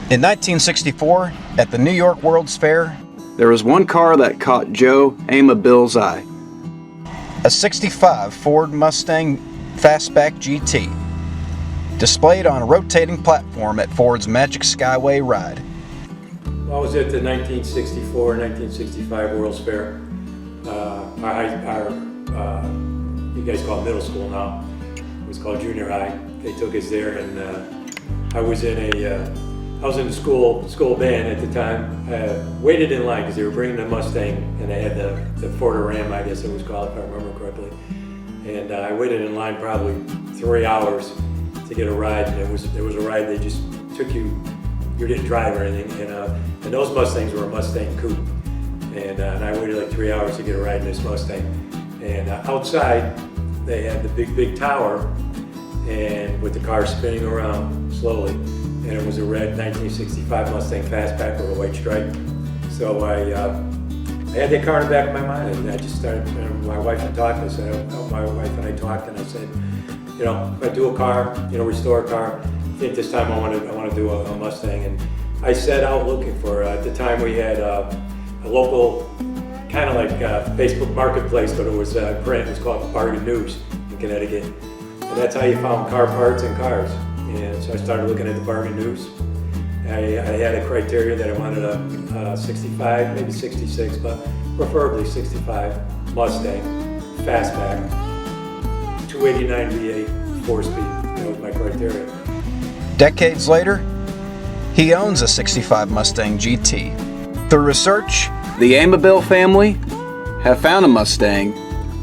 In 1964, at the New York World's Fair, there was one car that caught Joe Amabile's eye. A '65 Ford Mustang Fastback GT, displayed on a rotating platform at Ford's Magic Skyway ride. I was at the 1964-1965 World's Fair. You guys call it middle school now. It was called junior high. They took us there, and I was in the school band at the time. I waited in line because they were bringing the Mustang, and they had the Ford Ram, I guess it was called, if I remember correctly. And I waited in line probably 3 hours to get a ride, and there was a ride they just took you. You didn't drive or anything, and those Mustangs were a Mustang coupe, and I waited like 3 hours to get a ride in this Mustang. And outside, they had the big tower, and with the car spinning around slowly, and it was a red 1965 Mustang Fastback with a white stripe. So I had that car in the back of my mind, and I just started. My wife and talked. I said, my wife and I talked, and I said, you know, if I do a car, you know, restore a car, I think this time I want to do a Mustang. And I set out looking for. At the time, we had a local, kind of like Facebook Marketplace, but it was print. It was called Bargain News in Connecticut, and that's how you found car parts and cars. And so I started looking at the Bargain News. I had a criteria that I wanted a 65, maybe 66, but preferably 65 Mustang Fastback, 289 V8, 4-speed. That was my criteria. Decades later, he owns a '65 Mustang GT. Through research, the Amabile family have found a Mustang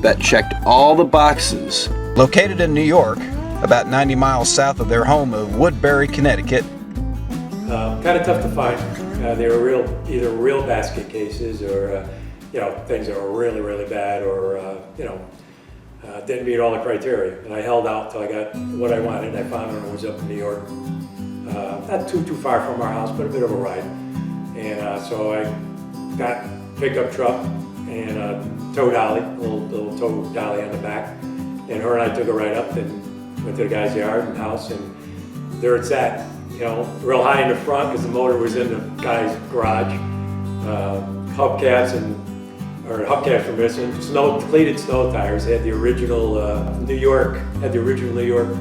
that checked all the boxes. Located in New York, about 90 miles south of their home of Woodbury, Connecticut. Kind of tough to find. They were either real basket cases or you know, things that were really bad, or you know, didn't meet all the criteria. And I held out till I got what I wanted. I found one that was up in New York, not too far from our house, but a bit of a ride. And so I got a pickup truck and a tow dolly, a little tow dolly on the back, and her and I took a ride up and went to the guy's yard and house, and there it's at. You know, real high in the front because the motor was in the guy's garage. Hubcaps were missing. Cleated snow tires. They had the original New York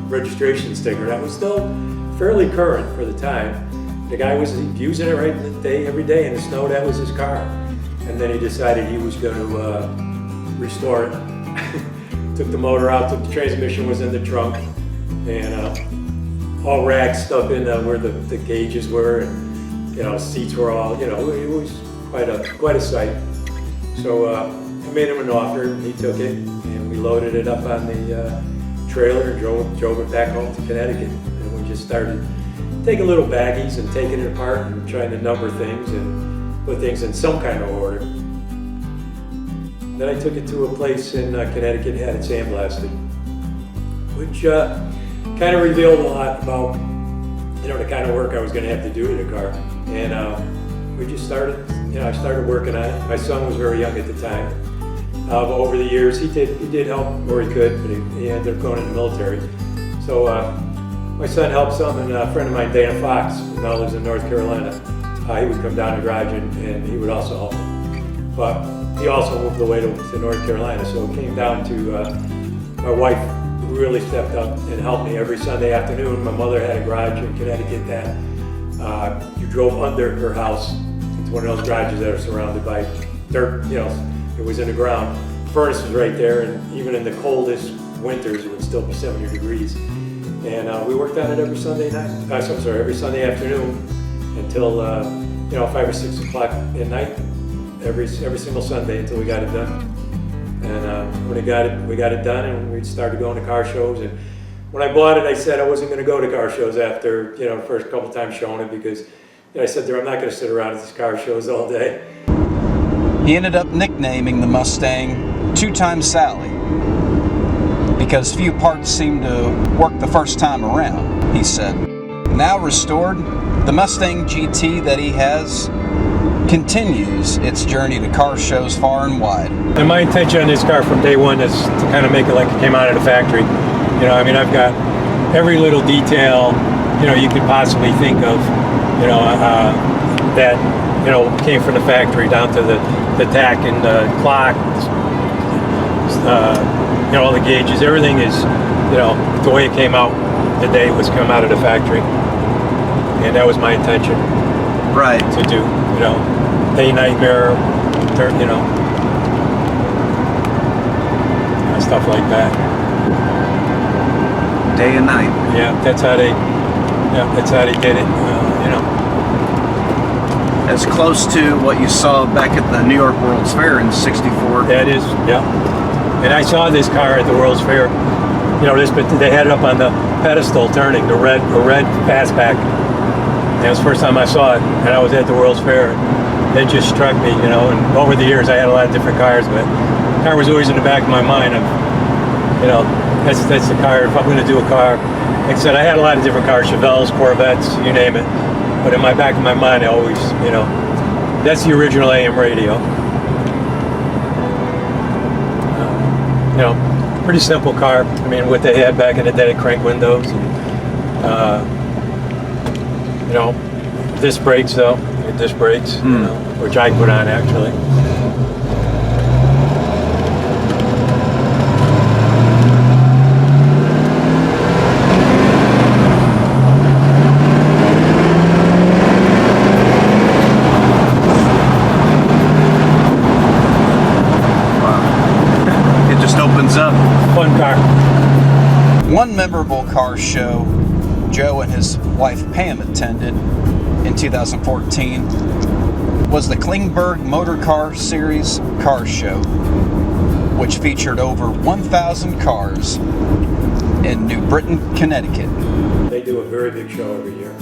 registration sticker that was still fairly current for the time. The guy was using it every day in the snow. That was his car, and then he decided he was going to restore it. Took the motor out. Took the transmission was in the trunk, and all ragged stuff in where the gauges were, and you know, seats were all, you know, it was quite a sight. So I made him an offer, he took it, and we loaded it up on the trailer and drove it back home to Connecticut. And we just started taking little baggies and taking it apart and trying to number things and put things in some kind of order. Then I took it to a place in Connecticut, had it sandblasted, which kind of revealed a lot about, you know, the kind of work I was going to have to do to the car. And we just started, you know, I started working on it. My son was very young at the time. But over the years, he did help where he could, but he ended up going in the military. So my son helped some, and a friend of mine, Dana Fox, who now lives in North Carolina, he would come down to the garage and he would also help me. But he also moved away to North Carolina, so it came down to my wife really stepped up and helped me every Sunday afternoon. My mother had a garage in Connecticut that you drove under her house. It's one of those garages that are surrounded by dirt, you know, it was in the ground. Furnace was right there, and even in the coldest winters, it would still be 70 degrees. And we worked on it every Sunday night, every Sunday afternoon until, you know, 5 or 6 o'clock at night, every single Sunday until we got it done. And when we got it done, and we started going to car shows. And when I bought it, I said I wasn't going to go to car shows after, you know, the first couple times showing it, because, you know, I said I'm not going to sit around at these car shows all day. He ended up nicknaming the Mustang Two-Time Sally because few parts seemed to work the first time around, he said. Now restored, the Mustang GT that he has continues its journey to car shows far and wide. And my intention on this car from day one is to kind of make it like it came out of the factory. You know, I mean, I've got every little detail, you know, you could possibly think of you know, that, you know, came from the factory down to the tack and the clock, you know, all the gauges, everything is, you know, the way it came out the day it was come out of the factory. And that was my intention. Right. To do, you know, day, night mirror, you know, stuff like that. Day and night. Yeah, that's how they did it, you know. As close to what you saw back at the New York World's Fair in '64. That is, yeah. And I saw this car at the World's Fair. You know, they had it up on the pedestal turning, the red Fastback. And it was the first time I saw it, and I was at the World's Fair. It just struck me, you know, and over the years I had a lot of different cars, but the car was always in the back of my mind of, you know, that's the car, if I'm going to do a car. Like I said, I had a lot of different cars, Chevelles, Corvettes, you name it. But in my back of my mind, I always, you know, that's the original AM radio. You know, pretty simple car. I mean, what they had back in the day, crank windows, and, you know, disc brakes though, disc brakes, you know, which I put on actually. Fun car. One memorable car show Joe and his wife Pam attended in 2014 was the Klingberg Motor Car Series car show, which featured over 1,000 cars in New Britain, Connecticut. They do a very big show every year,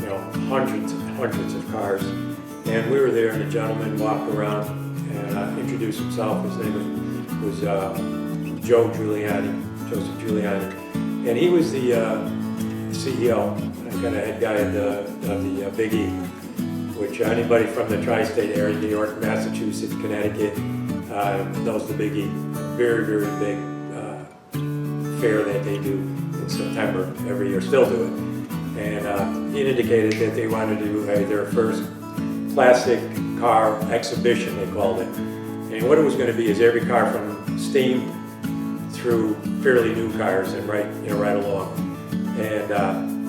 you know, hundreds and hundreds of cars. And we were there, and a gentleman walked around and introduced himself. His name was Joseph Giuliani, and he was the CEO, kind of head guy of the Big E, which anybody from the tri-state area, New York, Massachusetts, Connecticut, knows the Big E. Very, very big fair that they do in September every year, still do it. And he indicated that they wanted to do their first classic car exhibition, they called it. And what it was going to be is every car from steam through fairly new cars and right along. And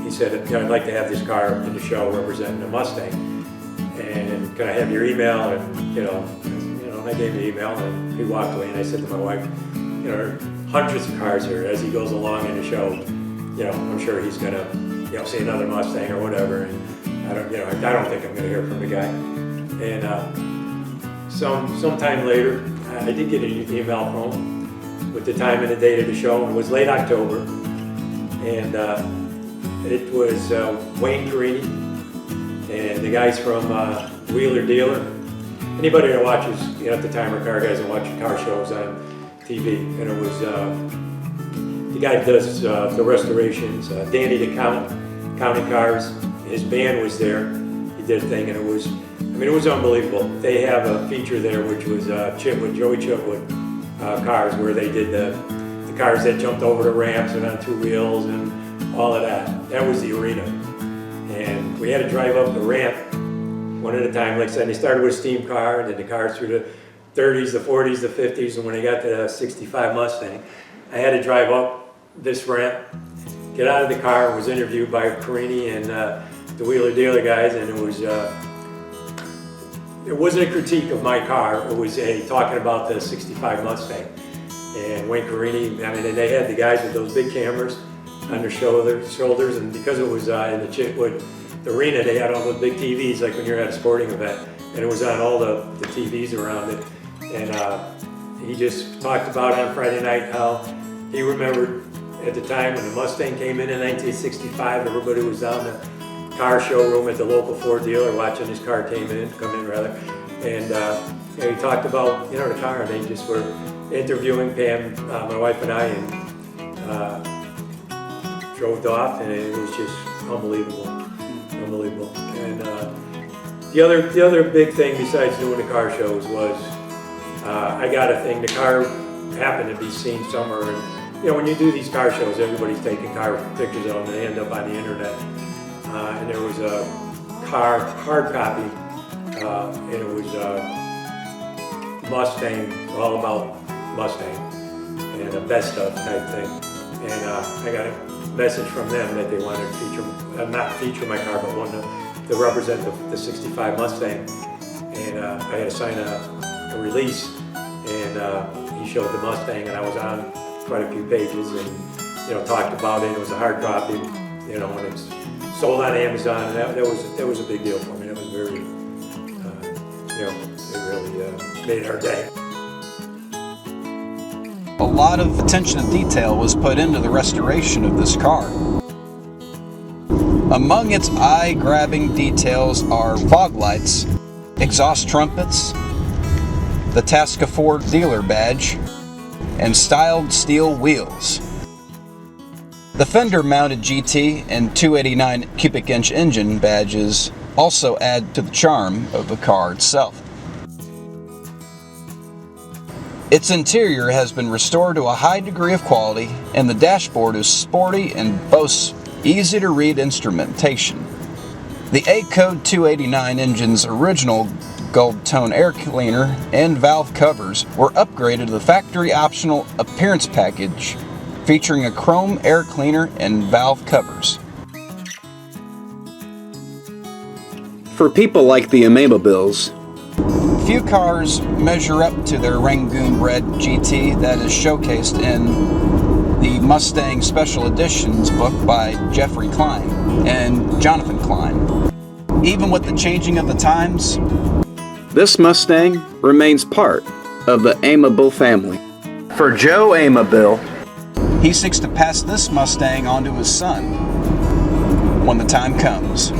he said, you know, I'd like to have this car in the show representing a Mustang. And can I have your email? And you know, I gave him the email, and he walked away. And I said to my wife, you know, there are hundreds of cars here. As he goes along in the show, you know, I'm sure he's gonna, you know, see another Mustang or whatever. And I don't think I'm gonna hear from the guy. And sometime later, I did get an email from him with the time and the date of the show. It was late October, and it was Wayne Carini and the guys from Wheeler Dealer. Anybody that watches, you know, at the time, are car guys that watch car shows on TV, and it was the guy that does the restorations, Danny the counting cars. His band was there. He did a thing, and it was, I mean, it was unbelievable. They have a feature there, which was Joey Chitwood cars, where they did the cars that jumped over the ramps and on two wheels and all of that. That was the arena. And we had to drive up the ramp one at a time. Like I said, they started with a steam car, and then the cars through the 30s, the 40s, the 50s, and when they got to the 65 Mustang, I had to drive up this ramp, get out of the car, was interviewed by Carini and the Wheeler Dealer guys, and it wasn't a critique of my car, it was talking about the 65 Mustang. And Wayne Carini, I mean, and they had the guys with those big cameras on their shoulders, and because it was in the Chitwood arena, they had all those big TVs, like when you're at a sporting event, and it was on all the TVs around it. And he just talked about on Friday night how he remembered at the time when the Mustang came in 1965, everybody was down the car showroom at the local Ford dealer watching his car come in, and he talked about, you know, the car, and they just were interviewing Pam, my wife and I, and drove off, and it was just unbelievable. And the other big thing besides doing the car shows was I got a thing. The car happened to be seen somewhere, and you know, when you do these car shows, everybody's taking car pictures of them, and they end up on the internet. And there was a car, hard copy, and it was Mustang, all about Mustang, and a best of type thing. And I got a message from them that they wanted to feature, not feature my car, but wanted to represent the 65 Mustang. And I had to sign a release, and he showed the Mustang, and I was on quite a few pages, and talked about it. It was a hard copy, and it's sold on Amazon, and that was a big deal for me. That was very, it really made our day. A lot of attention to detail was put into the restoration of this car. Among its eye-grabbing details are fog lights, exhaust trumpets, the Tasca Ford dealer badge, and styled steel wheels. The fender-mounted GT and 289 cubic inch engine badges also add to the charm of the car itself. Its interior has been restored to a high degree of quality, and the dashboard is sporty and boasts easy-to-read instrumentation. The A-Code 289 engine's original gold tone air cleaner and valve covers were upgraded to the factory optional appearance package, featuring a chrome air cleaner and valve covers. For people like the Amabiles, Few cars measure up to their Rangoon Red GT that is showcased in the Mustang Special Editions book by Jeffrey Klein and Jonathan Klein. Even with the changing of the times, this Mustang remains part of the Amabile family. For Joe Amabile, he seeks to pass this Mustang on to his son when the time comes.